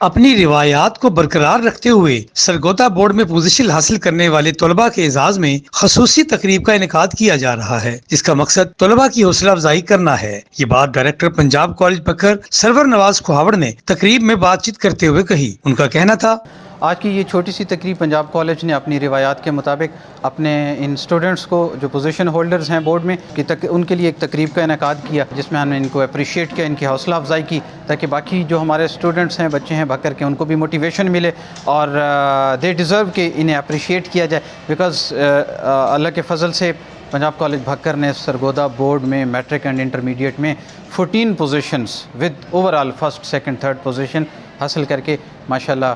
اپنی روایات کو برقرار رکھتے ہوئے سرگودا بورڈ میں پوزیشن حاصل کرنے والے طلباء کے اعزاز میں خصوصی تقریب کا انعقاد کیا جا رہا ہے، جس کا مقصد طلباء کی حوصلہ افزائی کرنا ہے۔ یہ بات ڈائریکٹر پنجاب کالج بکر سرور نواز کھوہاوڑ نے تقریب میں بات چیت کرتے ہوئے کہی۔ ان کا کہنا تھا، آج کی یہ چھوٹی سی تقریب پنجاب کالج نے اپنی روایات کے مطابق اپنے ان اسٹوڈنٹس کو جو پوزیشن ہولڈرز ہیں بورڈ میں ان کے لیے ایک تقریب کا انعقاد کیا، جس میں ہم نے ان کو اپریشیٹ کیا، ان کی حوصلہ افزائی کی، تاکہ باقی جو ہمارے اسٹوڈنٹس ہیں، بچے ہیں بھکر کے، ان کو بھی موٹیویشن ملے اور دے ڈیزرو کہ انہیں اپریشیٹ کیا جائے، بیکاز اللہ کے فضل سے پنجاب کالج بھکر نے سرگودا بورڈ میں میٹرک اینڈ انٹرمیڈیٹ میں 14 positions with over all first second third position حاصل کر کے ماشاءاللہ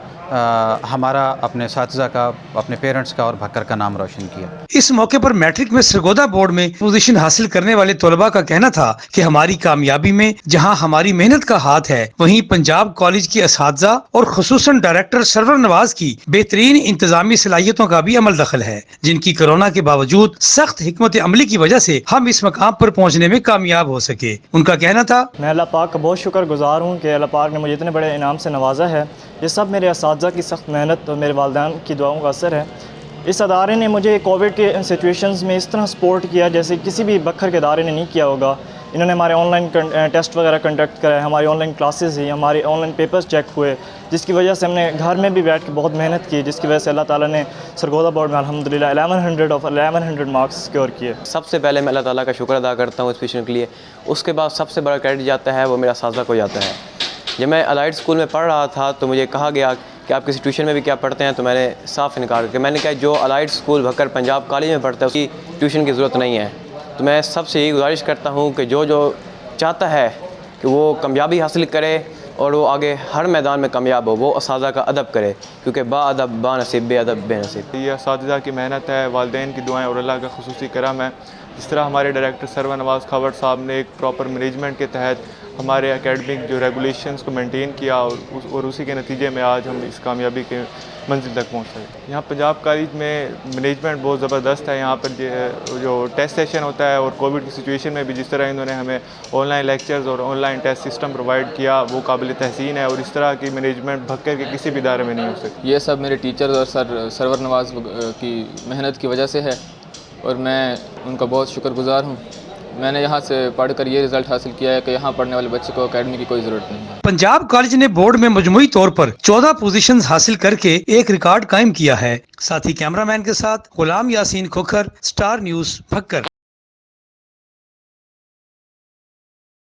ہمارا اپنے اساتذہ کا، اپنے پیرنٹس کا اور بھکر کا نام روشن کیا۔ اس موقع پر میٹرک میں سرگودا بورڈ میں پوزیشن حاصل کرنے والے طلباء کا کہنا تھا کہ ہماری کامیابی میں جہاں ہماری محنت کا ہاتھ ہے، وہیں پنجاب کالج کے اساتذہ اور خصوصاً ڈائریکٹر سرور نواز کی بہترین انتظامی صلاحیتوں کا بھی عمل دخل ہے، جن کی کورونا کے باوجود سخت حکمت عملی کی وجہ سے ہم اس مقام پر پہنچنے میں کامیاب ہو سکے۔ ان کا کہنا تھا، میں اللہ پاک کا بہت شکر گزار ہوں کہ اللہ پاک نے مجھے اتنے بڑے انعام سے نوازا ہے۔ یہ سب میرے اساتذہ کی سخت محنت اور میرے والدین کی دعاؤں کا اثر ہے۔ اس ادارے نے مجھے کووڈ کے سچویشنز میں اس طرح سپورٹ کیا جیسے کسی بھی بکر کے ادارے نے نہیں کیا ہوگا۔ انہوں نے ہمارے آن لائن ٹیسٹ وغیرہ کنڈکٹ کرائے، ہماری آن لائن کلاسز ہوئی، ہمارے آن لائن پیپرز چیک ہوئے، جس کی وجہ سے ہم نے گھر میں بھی بیٹھ کے بہت محنت کی، جس کی وجہ سے اللہ تعالیٰ نے سرگودا بورڈ میں الحمدللہ 1100 آف 1100 مارکس سکیور کیے۔ سب سے پہلے میں اللہ تعالیٰ کا شکر ادا کرتا ہوں اس پوزیشن کے لیے۔ اس کے بعد سب سے بڑا کریڈٹ جاتا ہے وہ میرا اساتذہ کو جاتا ہے۔ جب میں الائٹ اسکول میں پڑھ رہا تھا تو مجھے کہا گیا کہ آپ کسی ٹیوشن میں بھی کیا پڑھتے ہیں، تو میں نے صاف انکار کیا۔ میں نے کہا جو allied school Bhakkar Punjab college میں پڑھتا ہے اس کی ٹیوشن کی ضرورت نہیں ہے۔ تو میں سب سے یہی گزارش کرتا ہوں کہ جو چاہتا ہے کہ وہ کامیابی حاصل کرے اور وہ آگے ہر میدان میں کامیاب ہو، وہ اساتذہ کا ادب کرے، کیونکہ با ادب با نصیب، بے ادب بے نصیب۔ یہ اساتذہ کی محنت ہے، والدین کی دعائیں اور اللہ کا خصوصی کرم ہے۔ جس طرح ہمارے ڈائریکٹر سرور نواز کھوہاوڑ صاحب نے ایک پراپر مینجمنٹ کے تحت ہمارے اکیڈمک جو ریگولیشنز کو مینٹین کیا اور اسی کے نتیجے میں آج ہم اس کامیابی کے منزل تک پہنچ سکے۔ یہاں پنجاب کالج میں مینجمنٹ بہت زبردست ہے۔ یہاں پر جو ٹیسٹ سیشن ہوتا ہے اور کووڈ کی سچویشن میں بھی جس طرح انہوں نے ہمیں آن لائن لیکچرز اور on line test system provide کیا، وہ قابل تحسین ہے اور اس طرح کی مینجمنٹ بھکر کے کسی بھی ادارے میں نہیں ہو سکتی۔ یہ سب میرے ٹیچرز اور سرور نواز کی محنت کی وجہ سے ہے اور میں ان کا بہت شکر گزار ہوں۔ میں نے یہاں سے پڑھ کر یہ رزلٹ حاصل کیا ہے کہ یہاں پڑھنے والے بچے کو اکیڈمی کی کوئی ضرورت نہیں ہے۔ پنجاب کالج نے بورڈ میں مجموعی طور پر 14 پوزیشنز حاصل کر کے ایک ریکارڈ قائم کیا ہے۔ ساتھی کیمرہ مین کے ساتھ غلام یاسین کھوکھر، سٹار نیوز بھکر۔